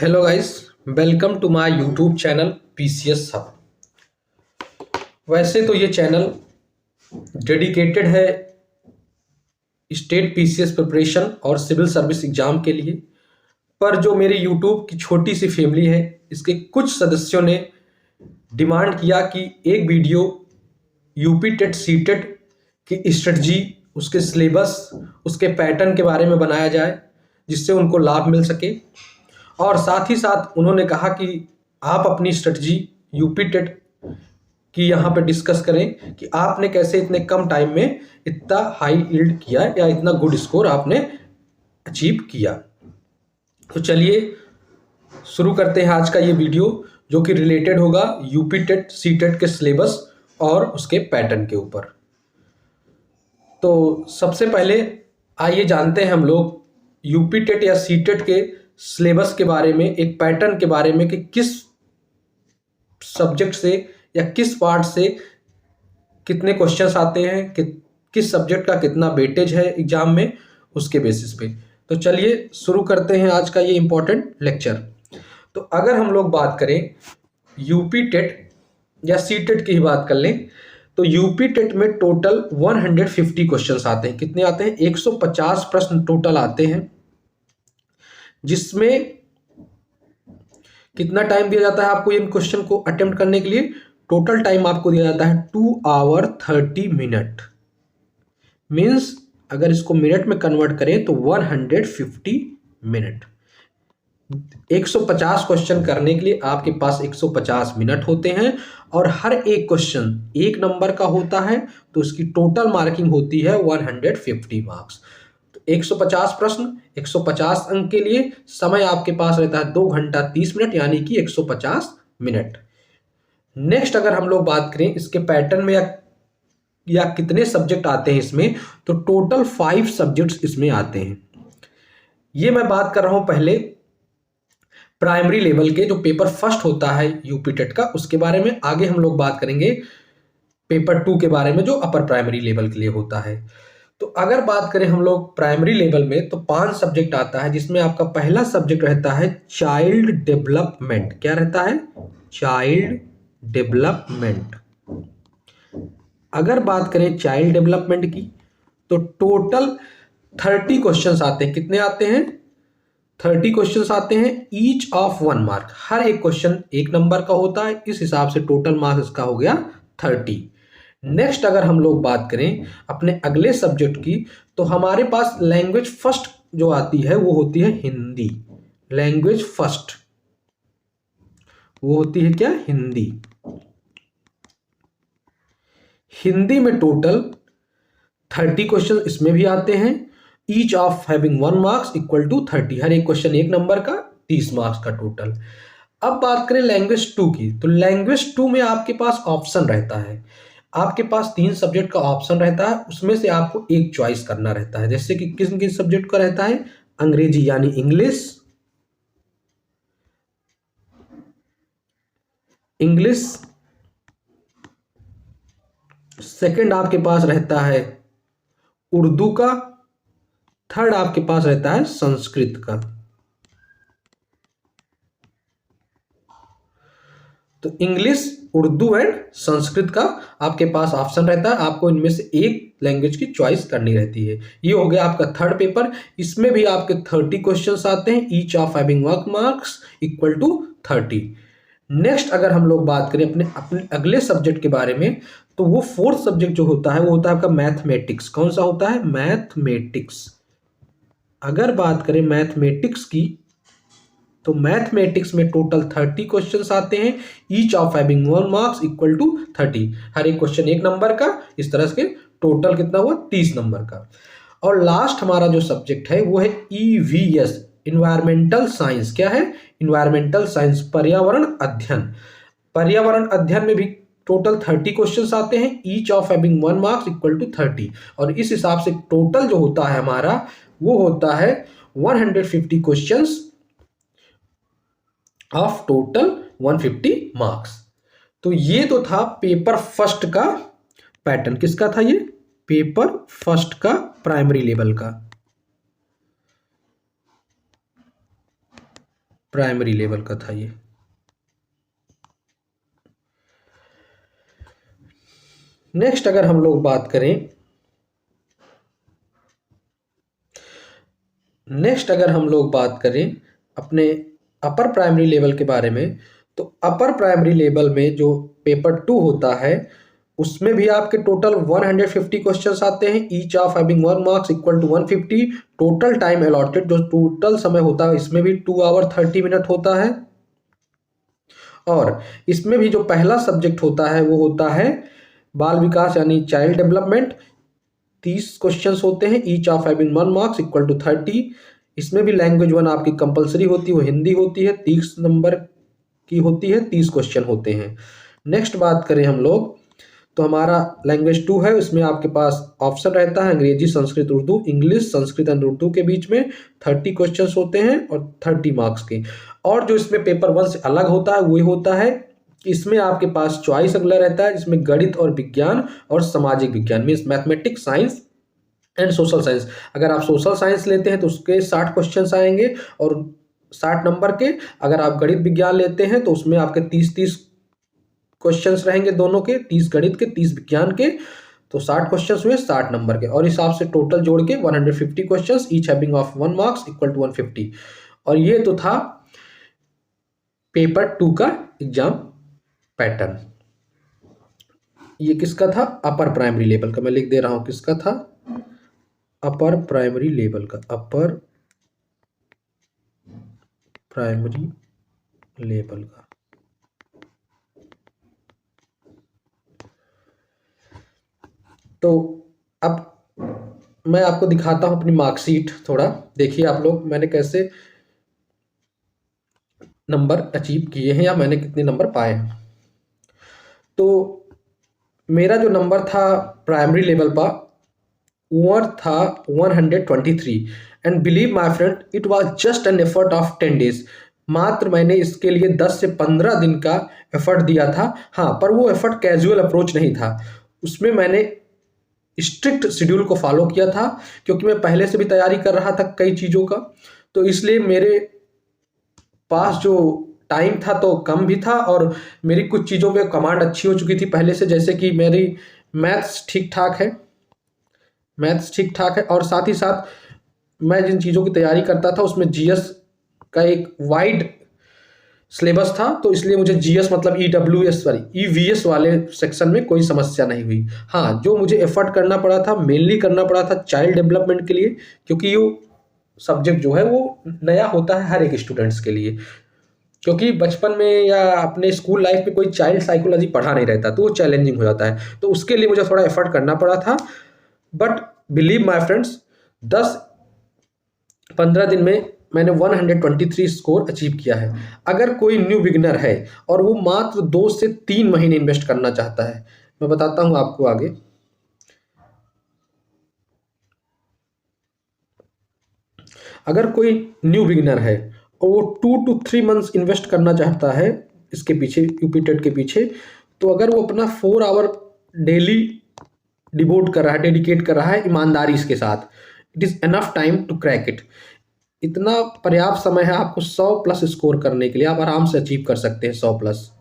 Hello guys, welcome to my YouTube channel PCS hub. वैसे तो ये चैनल डेडिकेटेड है स्टेट पीसीएस प्रिपरेशन और सिविल सर्विस एग्जाम के लिए। पर जो मेरे यूट्यूब की छोटी सी फैमिली है, इसके कुछ सदस्यों ने डिमांड किया कि एक video UP TET C TET की स्ट्रेटजी, उसके सिलेबस, उसके पैटर्न के बारे में बनाया जाए जिससे उनको लाभ मिल सके। और साथ ही साथ उन्होंने कहा कि आप अपनी स्ट्रेटजी यूपी टेट की यहाँ पे डिस्कस करें कि आपने कैसे इतने कम टाइम में इतना हाई यील्ड किया या इतना गुड स्कोर आपने अचीव किया। तो चलिए शुरू करते हैं आज का ये वीडियो, जो कि रिलेटेड होगा यूपी टेट सी टेट के सिलेबस और उसके पैटर्न के ऊपर। तो सबसे पहले आइए जानते हैं हम लोग यूपी टेट या सी टेट के सिलेबस के बारे में, एक पैटर्न के बारे में कि किस सब्जेक्ट से या किस पार्ट से कितने क्वेश्चंस आते हैं, किस सब्जेक्ट का कितना वेटेज है एग्जाम में, उसके बेसिस पे। तो चलिए शुरू करते हैं आज का ये इंपॉर्टेंट लेक्चर। तो अगर हम लोग बात करें यूपी टेट या सी टेट की ही बात कर लें, तो यूपी टेट में टोटल 150 क्वेश्चंस आते हैं। कितने आते हैं? 150 प्रश्न टोटल आते हैं, जिसमें कितना टाइम दिया जाता है आपको इन क्वेश्चन को अटेम्प्ट करने के लिए? टोटल टाइम आपको दिया जाता है 2 आवर 30 मिनट। मीन्स अगर इसको मिनट में कन्वर्ट करें तो 150 मिनट। 150 क्वेश्चन करने के लिए आपके पास 150 मिनट होते हैं और हर एक क्वेश्चन 1 नंबर का होता है, तो उसकी टोटल मार्किंग होती है 150 मार्क्स। 150 प्रश्न 150 अंक के लिए समय आपके पास रहता है 2 घंटा 30 मिनट, यानी कि 150 मिनट। नेक्स्ट अगर हम लोग बात करें इसके पैटर्न में या कितने सब्जेक्ट आते हैं इसमें, तो टोटल 5 सब्जेक्ट्स इसमें आते हैं। ये मैं बात कर रहा हूं पहले प्राइमरी लेवल के, जो पेपर फर्स्ट होता है यूपी टेट का, उसके बारे में। आगे हम लोग बात करेंगे पेपर 2 के बारे में, जो अपर प्राइमरी लेवल के लिए होता है। तो अगर बात करें हम लोग प्राइमरी लेवल में, तो 5 सब्जेक्ट आता है, जिसमें आपका पहला सब्जेक्ट रहता है चाइल्ड डेवलपमेंट। क्या रहता है? Child development. अगर बात करें चाइल्ड डेवलपमेंट की, तो टोटल 30 क्वेश्चंस आते हैं। कितने आते हैं? 30 क्वेश्चंस आते हैं, ईच ऑफ 1 मार्क। हर एक क्वेश्चन 1 नंबर का होता है, इस हिसाब से टोटल मार्क्स इसका हो गया 30। नेक्स्ट अगर हम लोग बात करें अपने अगले सब्जेक्ट की, तो हमारे पास लैंग्वेज फर्स्ट जो आती है वो होती है हिंदी। लैंग्वेज फर्स्ट वो होती है क्या? हिंदी। हिंदी में टोटल 30 क्वेश्चन इसमें भी आते हैं, each of having 1 marks equal to 30। हर एक क्वेश्चन 1 नंबर का, 30 मार्क्स का टोटल। अब बात करें लैंग्वेज 2 की, तो लैंग्वेज 2 में आपके पास ऑप्शन रहता है। आपके पास 3 सब्जेक्ट का ऑप्शन रहता है, उसमें से आपको एक चॉइस करना रहता है। जैसे कि किस किस सब्जेक्ट का रहता है? अंग्रेजी यानी इंग्लिश, इंग्लिश। सेकंड आपके पास रहता है उर्दू का। थर्ड आपके पास रहता है संस्कृत का। तो इंग्लिश, उर्दू एंड संस्कृत का आपके पास ऑप्शन रहता है। आपको इनमें से एक लैंग्वेज की चॉइस करनी रहती है। ये हो गया आपका थर्ड पेपर। इसमें भी आपके 30 क्वेश्चंस आते हैं, each of having 1 marks equal to 30। Next अगर हम लोग बात करें अपने अगले सब्जेक्ट के बारे में, तो वो 4th सब्जेक्ट जो होता है वो होता है आपका मैथमेटिक्स। कौन सा होता है? मैथमेटिक्स। अगर बात करें मैथमेटिक्स की, तो मैथमेटिक्स में टोटल 30 क्वेश्चंस आते हैं, each of having 1 marks equal to 30। हर एक क्वेश्चन 1 नंबर का, इस तरह से टोटल कितना हुआ? 30 नंबर का। और लास्ट हमारा जो सब्जेक्ट है वो है ईवीएस, इन्वायरमेंटल साइंस। क्या है? इन्वायरमेंटल साइंस, पर्यावरण अध्ययन। पर्यावरण अध्ययन में भी टोटल 30 क्वेश्चंस आते हैं, each of having 1 marks equal to 30। और इस हिसाब से टोटल जो होता है हमारा, वो होता है 150 क्वेश्चंस ऑफ टोटल 150 मार्क्स। तो ये तो था पेपर फर्स्ट का पैटर्न। किसका था ये? पेपर फर्स्ट का, प्राइमरी लेवल का। प्राइमरी लेवल का था ये। नेक्स्ट अगर हम लोग बात करें अपने अपर प्राइमरी लेवल के बारे में, तो अपर प्राइमरी लेवल में जो पेपर 2 होता है उसमें भी आपके टोटल 150 क्वेश्चंस आते हैं, each of having 1 marks equal to 150। Total time allotted जो टोटल समय होता है इसमें भी 2 आवर 30 मिनट होता है। और इसमें भी जो पहला सब्जेक्ट होता है वो होता है बाल विकास यानी चाइल्ड डेवलपमेंट। 30 क्वेश्चंस होते हैं, each of having 1 marks equal to 30। इसमें भी लैंग्वेज 1 आपकी कंपलसरी होती है, वो हिंदी होती है, 30 नंबर की होती है, 30 क्वेश्चन होते हैं। नेक्स्ट बात करें हम लोग तो हमारा लैंग्वेज 2 है, इसमें आपके पास ऑप्शन रहता है अंग्रेजी, संस्कृत, उर्दू, इंग्लिश, संस्कृत एंड उर्दू के बीच में 30 क्वेश्चंस होते हैं और 30 मार्क्स के। और जो इसमें पेपर 1 से अलग होता है वो होता है कि इसमें आपके पास चॉइस अगला रहता है, जिसमें गणित और विज्ञान और सामाजिक विज्ञान means mathematics, science and social science. अगर आप सोशल साइंस लेते हैं तो उसके 60 क्वेश्चन आएंगे और 60 नंबर के। अगर आप गणित विज्ञान लेते हैं तो उसमें आपके 30-30 क्वेश्चंस रहेंगे, दोनों के 30 गणित के 30 विज्ञान के, तो 60 क्वेश्चंस हुए 60 नंबर के। और हिसाब से टोटल जोड़ के 150 questions each having of 1 marks equal to 150। और ये तो था पेपर 2 का एग्जाम पैटर्न। ये किसका था? अपर प्राइमरी लेवल का। मैं लिख दे रहा हूं किसका था, अपर प्राइमरी लेवल का, अपर प्राइमरी लेवल का। तो अब मैं आपको दिखाता हूं अपनी मार्कशीट, थोड़ा देखिए आप लोग मैंने कैसे नंबर अचीव किए हैं या मैंने कितने नंबर पाए हैं। तो मेरा जो नंबर था प्राइमरी लेवल पर वो था 123 and believe my friend it was just an effort of 10 days. मात्र मैंने इसके लिए 10 से 15 दिन का एफर्ट दिया था। हाँ, पर वो एफर्ट कैजुअल अप्रोच नहीं था, उसमें मैंने स्ट्रिक्ट शेड्यूल को फॉलो किया था, क्योंकि मैं पहले से भी तैयारी कर रहा था कई चीज़ों का। तो इसलिए मेरे पास जो टाइम था तो कम भी था और मेरी कुछ चीज़ों पे कमांड अच्छी हो चुकी थी पहले से, जैसे कि मेरी मैथ्स ठीक ठाक है और साथ ही साथ मैं जिन चीज़ों की तैयारी करता था उसमें जीएस का एक वाइड सिलेबस था, तो इसलिए मुझे जीएस मतलब ईवीएस वाले सेक्शन में कोई समस्या नहीं हुई। हाँ, जो मुझे एफर्ट करना पड़ा था, मेनली करना पड़ा था चाइल्ड डेवलपमेंट के लिए, क्योंकि ये सब्जेक्ट जो है वो नया होता है हर एक स्टूडेंट्स के लिए, क्योंकि बचपन में या अपने स्कूल लाइफ में कोई चाइल्ड साइकोलॉजी पढ़ा नहीं रहता, तो वो चैलेंजिंग हो जाता है। तो उसके लिए मुझे थोड़ा एफर्ट करना पड़ा था, बट बिलीव माय फ्रेंड्स 10-15 दिन में मैंने 123 स्कोर अचीव किया है। अगर कोई न्यू बिगिनर है और वो मात्र 2 से 3 महीने इन्वेस्ट करना चाहता है, मैं बताता हूं आपको आगे। अगर कोई न्यू बिगिनर है और वो 2 to 3 मंथ्स इन्वेस्ट करना चाहता है इसके पीछे, यूपी टेट के पीछे, तो अगर वो अपना 4 आवर डेली डिवोट कर रहा है, डेडिकेट कर रहा है ईमानदारी के साथ, it is enough time to crack it. इतना पर्याप्त समय है आपको 100+ स्कोर करने के लिए, आप आराम से अचीव कर सकते हैं 100+।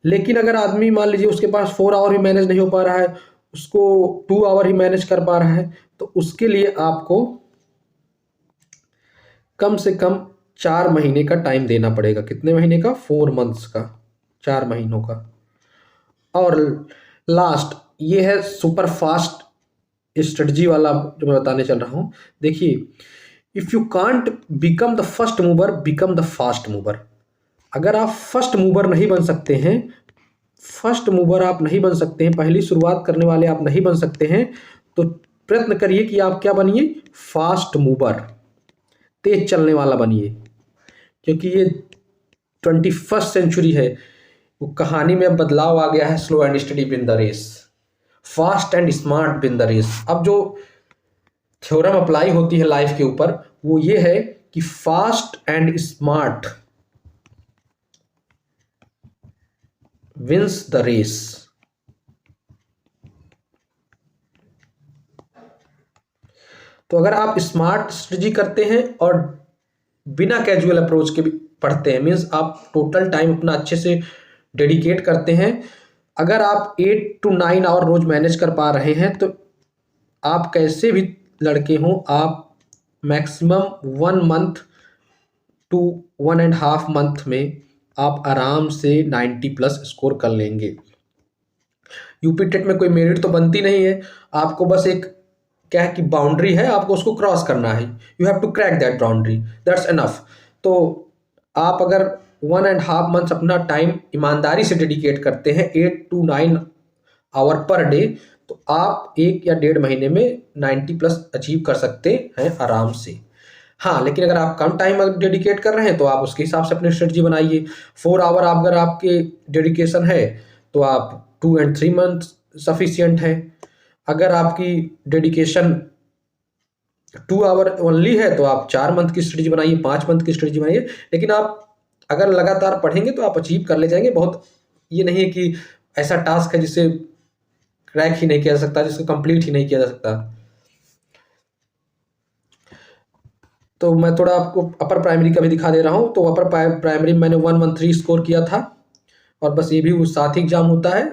लेकिन अगर आदमी मान लीजिए उसके पास 4 आवर ही मैनेज नहीं हो पा रहा है, उसको 2 आवर ही मैनेज कर पा रहा है, तो उसके लिए आपको कम से कम 4 महीने का टाइम देना पड़ेगा। कितने महीने का? 4 मंथ्स का, 4 महीनों का। और लास्ट ये है सुपर फास्ट स्ट्रेटजी वाला जो मैं बताने चल रहा हूं। देखिए, if you can't become the first mover, become the fast mover. अगर आप फर्स्ट मूवर नहीं बन सकते हैं, पहली शुरुआत करने वाले आप नहीं बन सकते हैं, तो प्रयत्न करिए कि आप क्या बनिए? फास्ट मूवर, तेज चलने वाला बनिए। क्योंकि ये 21st सेंचुरी है, वो कहानी में बदलाव आ गया है। Slow and steady win the race, fast and smart win the race. अब जो थ्योरम अप्लाई होती है लाइफ के ऊपर वो ये है कि fast and smart wins the race. तो अगर आप स्मार्ट स्ट्रेटजी करते हैं और बिना कैजुअल अप्रोच के भी पढ़ते हैं, मीन्स आप टोटल टाइम अपना अच्छे से डेडिकेट करते हैं। अगर आप 8 to 9 आवर रोज मैनेज कर पा रहे हैं तो आप कैसे भी लड़के हों, आप मैक्सिमम 1 मंथ टू 1.5 मंथ में आप आराम से 90+ स्कोर कर लेंगे। यूपी टेट में कोई मेरिट तो बनती नहीं है, आपको बस एक क्या है कि बाउंड्री है, आपको उसको क्रॉस करना है। You have to crack that boundary, that's enough. तो आप अगर 1.5 मंथ्स अपना टाइम ईमानदारी से डेडिकेट करते हैं 8 to 9 आवर पर डे, तो आप 1 या 1.5 महीने में 90+ अचीव कर सकते हैं आराम से। हाँ, लेकिन अगर आप कम टाइम डेडिकेट कर रहे हैं तो आप उसके हिसाब से अपनी स्ट्रेटजी बनाइए। 4 आवर अगर आपके डेडिकेशन है तो आप 2 and 3 मंथ सफिशियंट है। अगर आपकी डेडिकेशन 2 आवर ओनली है तो आप 4 मंथ की स्ट्रेटजी बनाइए, 5 मंथ की स्ट्रेटजी बनाइए। लेकिन आप अगर लगातार पढ़ेंगे तो आप अचीव कर ले जाएंगे। बहुत ये नहीं है कि ऐसा टास्क है जिसे क्रैक ही नहीं किया जा सकता, जिसको कंप्लीट ही नहीं किया जा सकता। तो मैं थोड़ा आपको अपर प्राइमरी का भी दिखा दे रहा हूँ। तो अपर प्राइमरी मैंने 113 स्कोर किया था, और बस ये भी वो साथ ही एग्जाम होता है,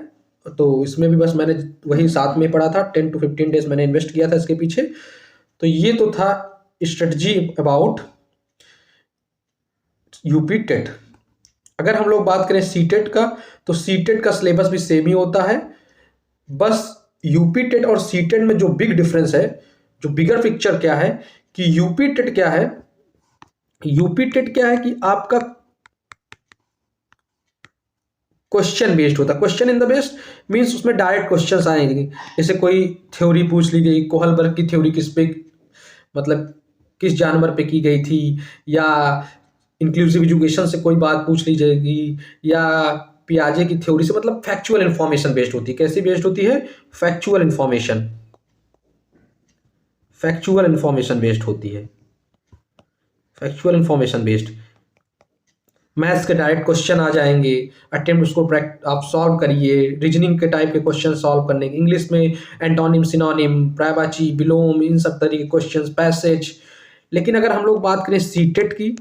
तो इसमें भी बस मैंने वही साथ में पढ़ा था। 10 to 15 डेज मैंने इन्वेस्ट किया था इसके पीछे। तो ये तो था स्ट्रेटजी अबाउट यूपी टेट। अगर हम लोग बात करें सीटेट का, तो सीटेट का सिलेबस भी सेम ही होता है। बस यूपी टेट और सीटेट में जो बिग डिफरेंस है, जो बिगर पिक्चर क्या है कि यूपी टेट क्या है, यूपी टेट क्या है कि आपका क्वेश्चन बेस्ड होता है। Question in the based means उसमें डायरेक्ट क्वेश्चंस आएंगे। जैसे कोई थ्योरी पूछ ली गई, कोहलबर्ग की थ्योरी किस पे, मतलब किस जानवर पे की गई थी, या इंक्लूसिव एजुकेशन से कोई बात पूछ ली जाएगी, या पियाजे की थ्योरी से, मतलब फैक्चुअल इंफॉर्मेशन बेस्ड होती है। कैसी बेस्ड होती है? Factual information, factual information based होती है, फैक्चुअल इंफॉर्मेशन बेस्ड। मैथ्स के डायरेक्ट क्वेश्चन आ जाएंगे, अटेम्प्ट उसको आप सॉल्व करिए। रीजनिंग के टाइप के क्वेश्चन सॉल्व करने के, इंग्लिश में एंटोनिम, सिनोनिम, प्रायवाची, विलोम, इन सब तरीके के क्वेश्चंस, पैसेज। लेकिन अगर हम लोग बात करें सीटेट की,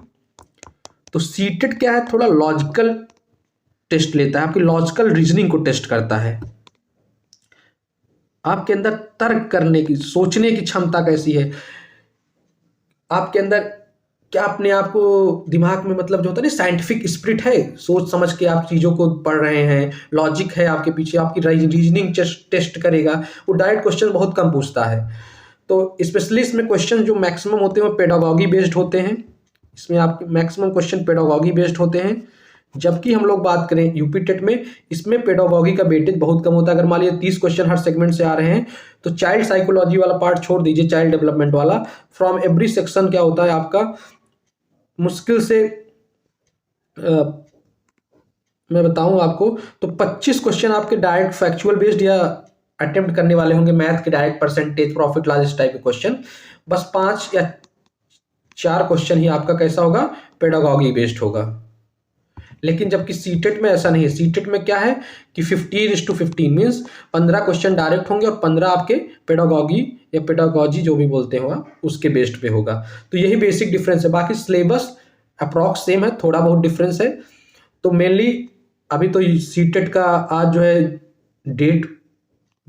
तो सीटेट क्या है, थोड़ा लॉजिकल टेस्ट लेता है, आपकी लॉजिकल रीजनिंग को टेस्ट करता है। आपके अंदर तर्क करने की, सोचने की क्षमता कैसी है, आपके अंदर क्या अपने आप को दिमाग में, मतलब जो होता है ना साइंटिफिक स्पिरिट है, सोच समझ के आप चीज़ों को पढ़ रहे हैं, लॉजिक है आपके पीछे, आपकी रीजनिंग टेस्ट करेगा। वो डायरेक्ट क्वेश्चन बहुत कम पूछता है। तो स्पेशली इसमें क्वेश्चन जो मैक्सिमम होते हैं वो पेडागॉगी बेस्ड होते हैं। इसमें आपके मैक्सिमम क्वेश्चन पेडागॉगी बेस्ड होते हैं। जबकि हम लोग बात करें यूपी टेट में, इसमें पेडागॉगी का वेटेज बहुत कम होता है। अगर मान लीजिए 30 क्वेश्चन हर सेगमेंट से आ रहे हैं, तो चाइल्ड साइकोलॉजी वाला पार्ट छोड़ दीजिए, चाइल्ड डेवलपमेंट वाला, फ्रॉम एवरी सेक्शन क्या होता है आपका, मुश्किल से मैं बताऊं आपको तो 25 क्वेश्चन आपके डायरेक्ट फैक्चुअल बेस्ड या अटेम्प्ट करने वाले होंगे, मैथ के डायरेक्ट, परसेंटेज, प्रॉफिट लॉस, इस टाइप के क्वेश्चन। बस 5 या 4 क्वेश्चन ही आपका कैसा होगा, पेडागॉगी बेस्ड होगा। लेकिन जबकि सीटेट में ऐसा नहीं है। सीटेट में क्या है कि 15:15 मीन्स 15 क्वेश्चन डायरेक्ट होंगे और 15 आपके पेडागॉगी या पेडागॉजी जो भी बोलते हो आप, उसके बेस्ड पे होगा। तो यही बेसिक डिफरेंस है। बाकी सिलेबस अप्रॉक्स सेम है, थोड़ा बहुत डिफरेंस है। तो मेनली अभी तो सीटेट का आज जो है डेट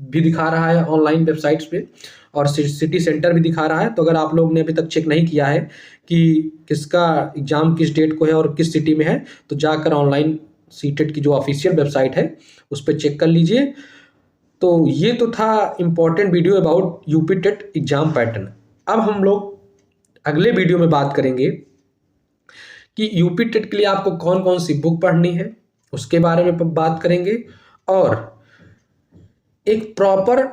भी दिखा रहा है ऑनलाइन वेबसाइट्स पे, और सिटी सेंटर भी दिखा रहा है। तो अगर आप लोग ने अभी तक चेक नहीं किया है कि किसका एग्जाम किस डेट को है और किस सिटी में है, तो जाकर ऑनलाइन सीटेट की जो ऑफिशियल वेबसाइट है उस पर चेक कर लीजिए। तो ये तो था important video about UP TET exam pattern. अब हम लोग अगले वीडियो में बात करेंगे कि यूपी टेट के लिए आपको कौन कौन सी बुक पढ़नी है, उसके बारे में बात करेंगे। और एक प्रॉपर,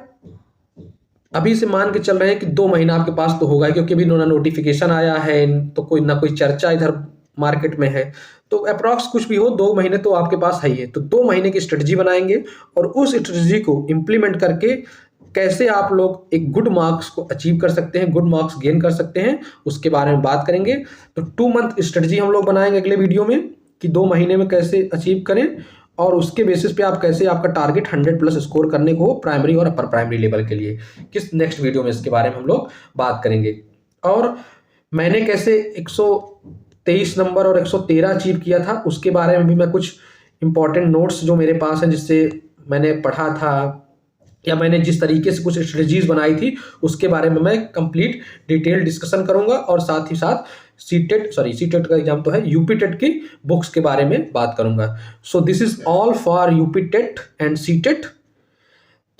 अभी से मान के चल रहे हैं कि 2 महीना आपके पास तो होगा, क्योंकि अभी नोटिफिकेशन आया है, तो कोई ना कोई चर्चा इधर मार्केट में है। तो अप्रॉक्स कुछ भी हो, 2 महीने तो आपके पास है ही है। तो 2 महीने की स्ट्रेटजी बनाएंगे और उस स्ट्रेटजी को इम्प्लीमेंट करके कैसे आप लोग एक गुड मार्क्स को अचीव कर सकते हैं, गुड मार्क्स गेन कर सकते हैं, उसके बारे में बात करेंगे। तो 2 मंथ स्ट्रेटजी हम लोग बनाएंगे अगले वीडियो में कि 2 महीने में कैसे अचीव करें, और उसके बेसिस पे आप कैसे आपका टारगेट 100+ स्कोर करने को हो प्राइमरी और अपर प्राइमरी लेवल के लिए, किस नेक्स्ट वीडियो में इसके बारे में हम लोग बात करेंगे। और मैंने कैसे 23 नंबर और 113 अचीव किया था, उसके बारे में भी मैं कुछ इंपॉर्टेंट नोट्स जो मेरे पास हैं, जिससे मैंने पढ़ा था या मैंने जिस तरीके से कुछ स्ट्रेटजीज बनाई थी, उसके बारे में मैं कंप्लीट डिटेल डिस्कशन करूंगा। और साथ ही साथ सीटेट का एग्जाम तो है, यूपी टेट की बुक्स के बारे में बात करूंगा। So this is all for UP TET and CTET.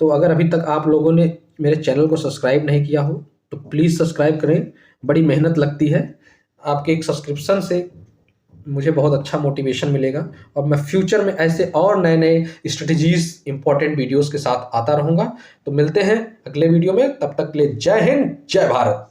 तो अगर अभी तक आप लोगों ने मेरे चैनल को सब्सक्राइब नहीं किया हो तो प्लीज़ सब्सक्राइब करें, बड़ी मेहनत लगती है। आपके एक सब्सक्रिप्शन से मुझे बहुत अच्छा मोटिवेशन मिलेगा और मैं फ्यूचर में ऐसे और नए नए स्ट्रेटजीज इंपॉर्टेंट वीडियोस के साथ आता रहूँगा। तो मिलते हैं अगले वीडियो में, तब तक के लिए जय हिंद, जय भारत।